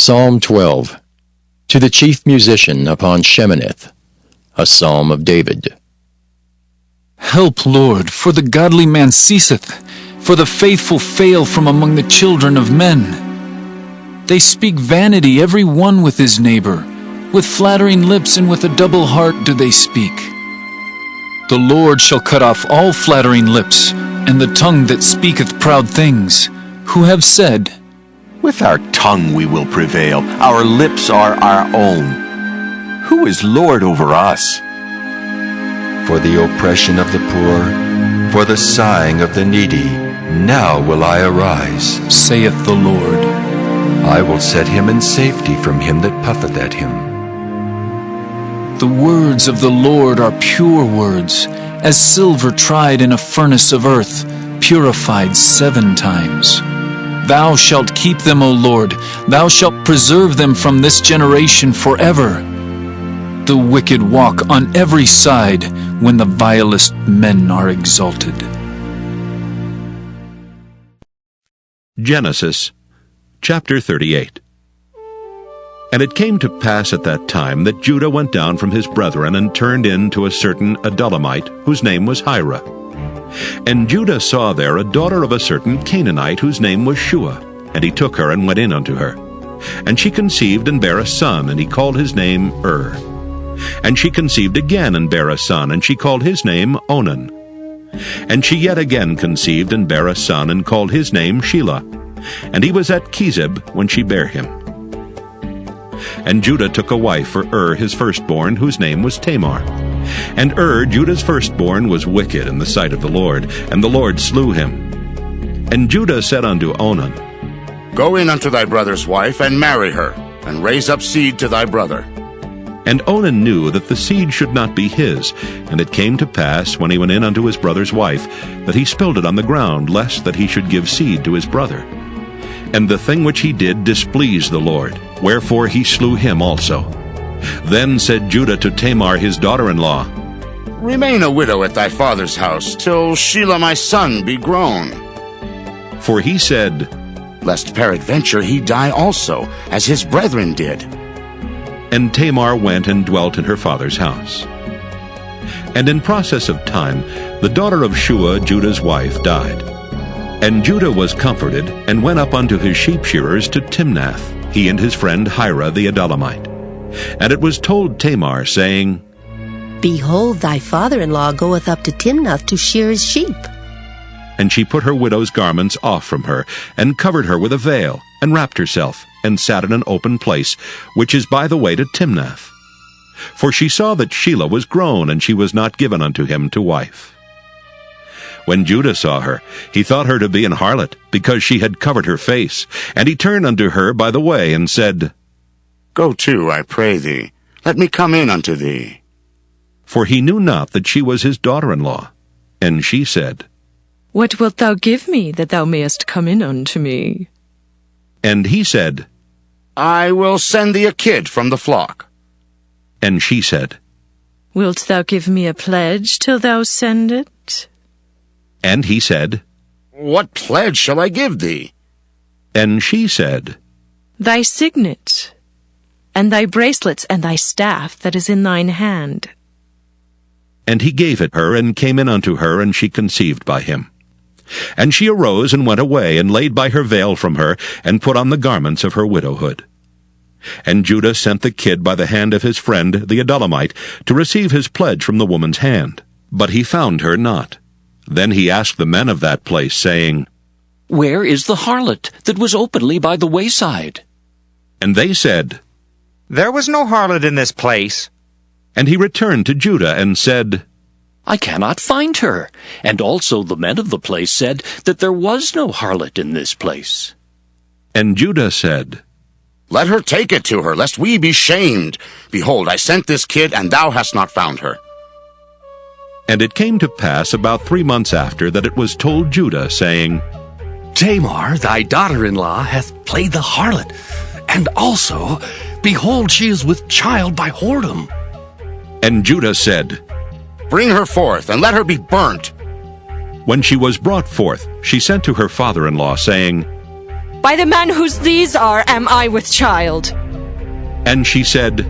Psalm 12. To the chief musician upon Sheminith, a psalm of David. Help, Lord, for the godly man ceaseth, for the faithful fail from among the children of men. They speak vanity every one with his neighbor, with flattering lips and with a double heart do they speak. The Lord shall cut off all flattering lips, and the tongue that speaketh proud things, who have said, With our tongue we will prevail, our lips are our own. Who is Lord over us? For the oppression of the poor, for the sighing of the needy, now will I arise, saith the Lord. I will set him in safety from him that puffeth at him. The words of the Lord are pure words, as silver tried in a furnace of earth, purified 7 times. Thou shalt keep them, O Lord, thou shalt preserve them from this generation forever. The wicked walk on every side when the vilest men are exalted. Genesis chapter 38. And it came to pass at that time that Judah went down from his brethren and turned in to a certain Adullamite, whose name was Hira. And Judah saw there a daughter of a certain Canaanite, whose name was Shua. And he took her and went in unto her. And she conceived and bare a son, and he called his name And she conceived again and bare a son, and she called his name Onan. And she yet again conceived and bare a son, and called his name Shelah. And he was at Chezib when she bare him. And Judah took a wife for his firstborn, whose name was Tamar. And Judah's firstborn, was wicked in the sight of the Lord, and the Lord slew him. And Judah said unto Onan, Go in unto thy brother's wife, and marry her, and raise up seed to thy brother. And Onan knew that the seed should not be his. And it came to pass, when he went in unto his brother's wife, that he spilled it on the ground, lest that he should give seed to his brother. And the thing which he did displeased the Lord, wherefore he slew him also. Then said Judah to Tamar his daughter-in-law, Remain a widow at thy father's house, till Shelah my son be grown. For he said, Lest peradventure he die also, as his brethren did. And Tamar went and dwelt in her father's house. And in process of time, the daughter of Shua, Judah's wife, died. And Judah was comforted, and went up unto his sheep shearers to Timnath, he and his friend Hira the Adullamite. And it was told Tamar, saying, Behold, thy father-in-law goeth up to Timnath to shear his sheep. And she put her widow's garments off from her, and covered her with a veil, and wrapped herself, and sat in an open place, which is by the way to Timnath. For she saw that Shelah was grown, and she was not given unto him to wife. When Judah saw her, he thought her to be an harlot, because she had covered her face. And he turned unto her by the way, and said, Go to, I pray thee, let me come in unto thee. For he knew not that she was his daughter-in-law. And she said, What wilt thou give me, that thou mayest come in unto me? And he said, I will send thee a kid from the flock. And she said, Wilt thou give me a pledge till thou send it? And he said, What pledge shall I give thee? And she said, Thy signet, and thy bracelets, and thy staff that is in thine hand. And he gave it her, and came in unto her, and she conceived by him. And she arose and went away, and laid by her veil from her, and put on the garments of her widowhood. And Judah sent the kid by the hand of his friend the Adullamite, to receive his pledge from the woman's hand. But he found her not. Then he asked the men of that place, saying, Where is the harlot that was openly by the wayside? And they said, There was no harlot in this place. And he returned to Judah, and said, I cannot find her. And also the men of the place said that there was no harlot in this place. And Judah said, Let her take it to her, lest we be shamed. Behold, I sent this kid, and thou hast not found her. And it came to pass about 3 months after that it was told Judah, saying, Tamar, thy daughter-in-law, hath played the harlot, and also, behold, she is with child by whoredom. And Judah said, Bring her forth, and let her be burnt. When she was brought forth, she sent to her father-in-law, saying, By the man whose these are am I with child. And she said,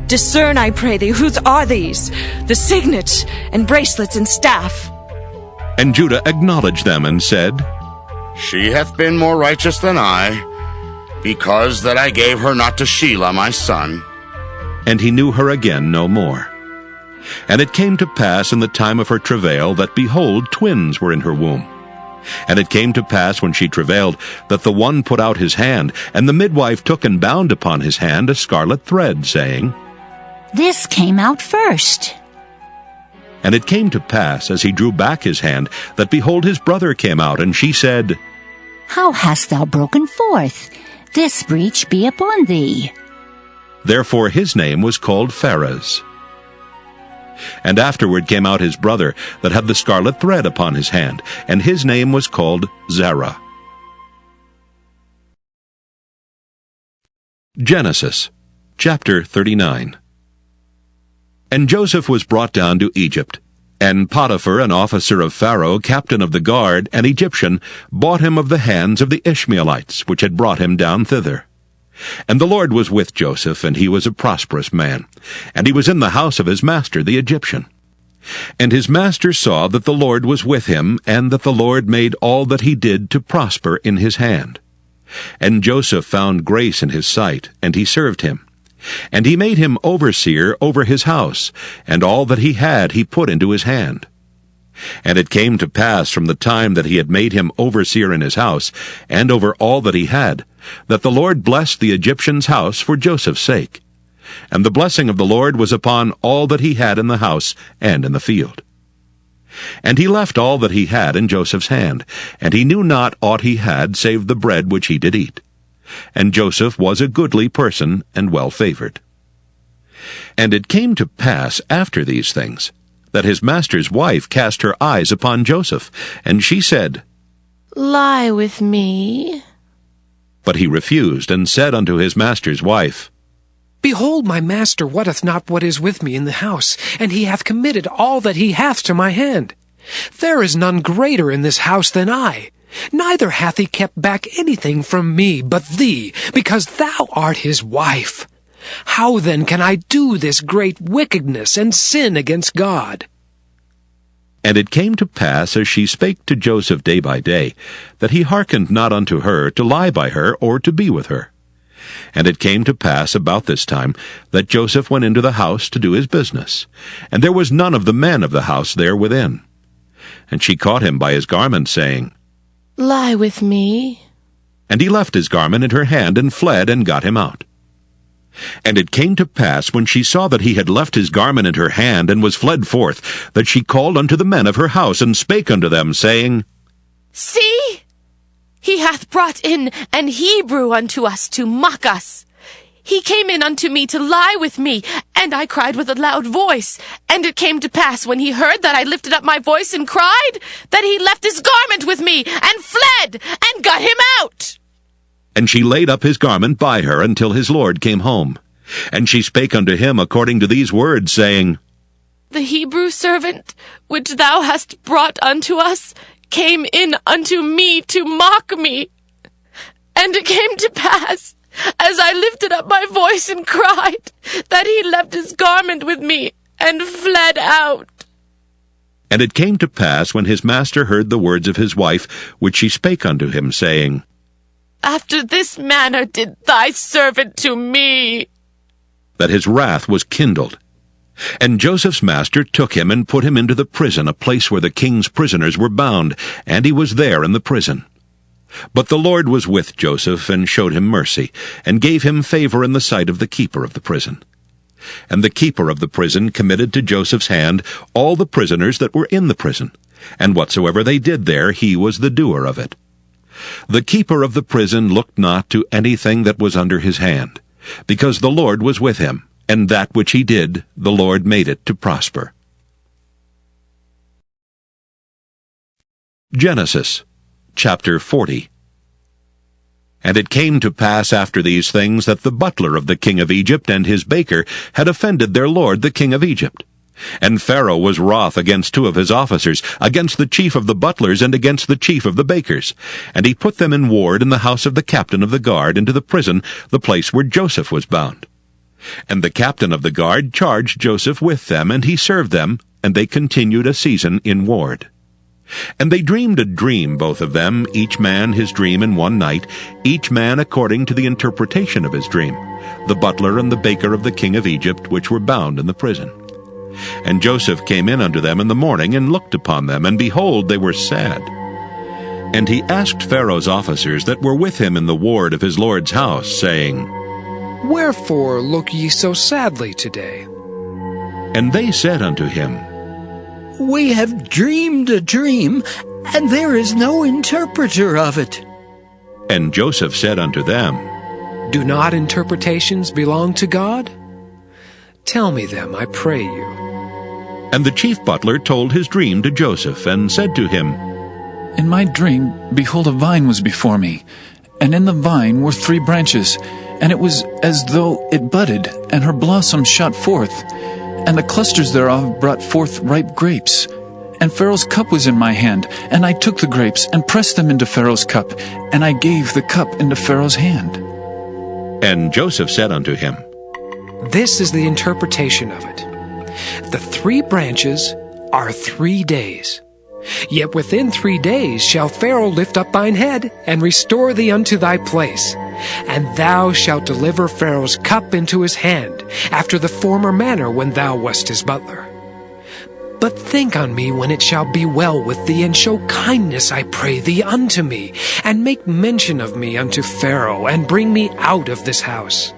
Discern, I pray thee, whose are these, the signet, and bracelets, and staff? And Judah acknowledged them and said, She hath been more righteous than I, because that I gave her not to Shelah my son. And he knew her again no more. And it came to pass in the time of her travail that, behold, twins were in her womb. And it came to pass when she travailed that the one put out his hand, and the midwife took and bound upon his hand a scarlet thread, saying, This came out first. And it came to pass, as he drew back his hand, that, behold, his brother came out, and she said, How hast thou broken forth? This breach be upon thee. Therefore his name was called Pharez. And afterward came out his brother, that had the scarlet thread upon his hand, and his name was called Zerah. Genesis, chapter 39. And Joseph was brought down to Egypt, and Potiphar, an officer of Pharaoh, captain of the guard, an Egyptian, bought him of the hands of the Ishmaelites, which had brought him down thither. And the Lord was with Joseph, and he was a prosperous man, and he was in the house of his master the Egyptian. And his master saw that the Lord was with him, and that the Lord made all that he did to prosper in his hand. And Joseph found grace in his sight, and he served him. And he made him overseer over his house, and all that he had he put into his hand. And it came to pass from the time that he had made him overseer in his house, and over all that he had, that the Lord blessed the Egyptian's house for Joseph's sake. And the blessing of the Lord was upon all that he had in the house and in the field. And he left all that he had in Joseph's hand, and he knew not aught he had save the bread which he did eat. And Joseph was a goodly person and well-favored. And it came to pass after these things, that his master's wife cast her eyes upon Joseph, and she said, Lie with me. But he refused, and said unto his master's wife, Behold, my master wotteth not what is with me in the house, and he hath committed all that he hath to my hand. There is none greater in this house than I. Neither hath he kept back anything from me but thee, because thou art his wife. How then can I do this great wickedness and sin against God? And it came to pass, as she spake to Joseph day by day, that he hearkened not unto her to lie by her or to be with her. And it came to pass about this time that Joseph went into the house to do his business, and there was none of the men of the house there within. And she caught him by his garment, saying, Lie with me. And he left his garment in her hand, and fled, and got him out. And it came to pass, when she saw that he had left his garment in her hand, and was fled forth, that she called unto the men of her house, and spake unto them, saying, See, he hath brought in an Hebrew unto us to mock us. He came in unto me to lie with me, and I cried with a loud voice. And it came to pass, when he heard that I lifted up my voice and cried, that he left his garment with me, and fled, and got him out. And she laid up his garment by her until his lord came home. And she spake unto him according to these words, saying, The Hebrew servant, which thou hast brought unto us, came in unto me to mock me. And it came to pass, as I lifted up my voice and cried, that he left his garment with me, and fled out. And it came to pass, when his master heard the words of his wife, which she spake unto him, saying, After this manner did thy servant to me, that his wrath was kindled. And Joseph's master took him, and put him into the prison, a place where the king's prisoners were bound, and he was there in the prison. But the Lord was with Joseph, and showed him mercy, and gave him favor in the sight of the keeper of the prison. And the keeper of the prison committed to Joseph's hand all the prisoners that were in the prison, and whatsoever they did there, he was the doer of it. The keeper of the prison looked not to anything that was under his hand, because the Lord was with him, and that which he did, the Lord made it to prosper. Genesis, chapter 40. And it came to pass after these things that the butler of the king of Egypt and his baker had offended their lord the king of Egypt. And Pharaoh was wroth against 2 of his officers, against the chief of the butlers and against the chief of the bakers. And he put them in ward in the house of the captain of the guard into the prison, the place where Joseph was bound. And the captain of the guard charged Joseph with them, and he served them, and they continued a season in ward. And they dreamed a dream, both of them, each man his dream in one night, each man according to the interpretation of his dream, the butler and the baker of the king of Egypt, which were bound in the prison. And Joseph came in unto them in the morning, and looked upon them, and behold, they were sad. And he asked Pharaoh's officers that were with him in the ward of his lord's house, saying, Wherefore look ye so sadly today? And they said unto him, We have dreamed a dream, and there is no interpreter of it. And Joseph said unto them, Do not interpretations belong to God? Tell me them, I pray you. And the chief butler told his dream to Joseph, and said to him, In my dream, behold, a vine was before me, and in the vine were 3 branches, and it was as though it budded, and her blossoms shot forth, and the clusters thereof brought forth ripe grapes. And Pharaoh's cup was in my hand, and I took the grapes, and pressed them into Pharaoh's cup, and I gave the cup into Pharaoh's hand. And Joseph said unto him, This is the interpretation of it. The 3 branches are 3 days. Yet within 3 days shall Pharaoh lift up thine head, and restore thee unto thy place. And thou shalt deliver Pharaoh's cup into his hand, after the former manner when thou wast his butler. But think on me when it shall be well with thee, and show kindness, I pray thee, unto me, and make mention of me unto Pharaoh, and bring me out of this house.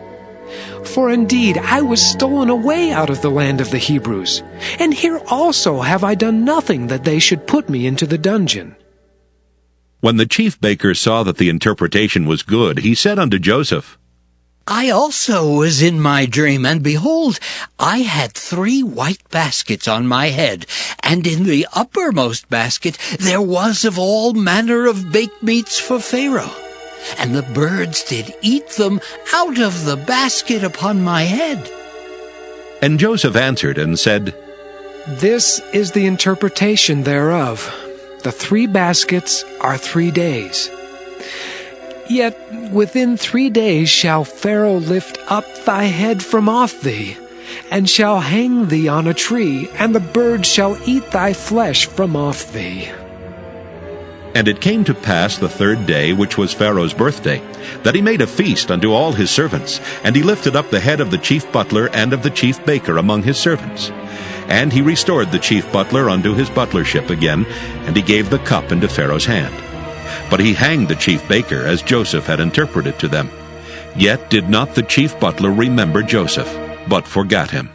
For indeed I was stolen away out of the land of the Hebrews, and here also have I done nothing that they should put me into the dungeon. When the chief baker saw that the interpretation was good, he said unto Joseph, I also was in my dream, and behold, I had 3 white baskets on my head, and in the uppermost basket there was of all manner of baked meats for Pharaoh. And the birds did eat them out of the basket upon my head. And Joseph answered and said, This is the interpretation thereof. The 3 baskets are 3 days. Yet within 3 days shall Pharaoh lift up thy head from off thee, and shall hang thee on a tree, and the birds shall eat thy flesh from off thee. And it came to pass the 3rd day, which was Pharaoh's birthday, that he made a feast unto all his servants, and he lifted up the head of the chief butler and of the chief baker among his servants. And he restored the chief butler unto his butlership again, and he gave the cup into Pharaoh's hand. But he hanged the chief baker, as Joseph had interpreted to them. Yet did not the chief butler remember Joseph, but forgat him.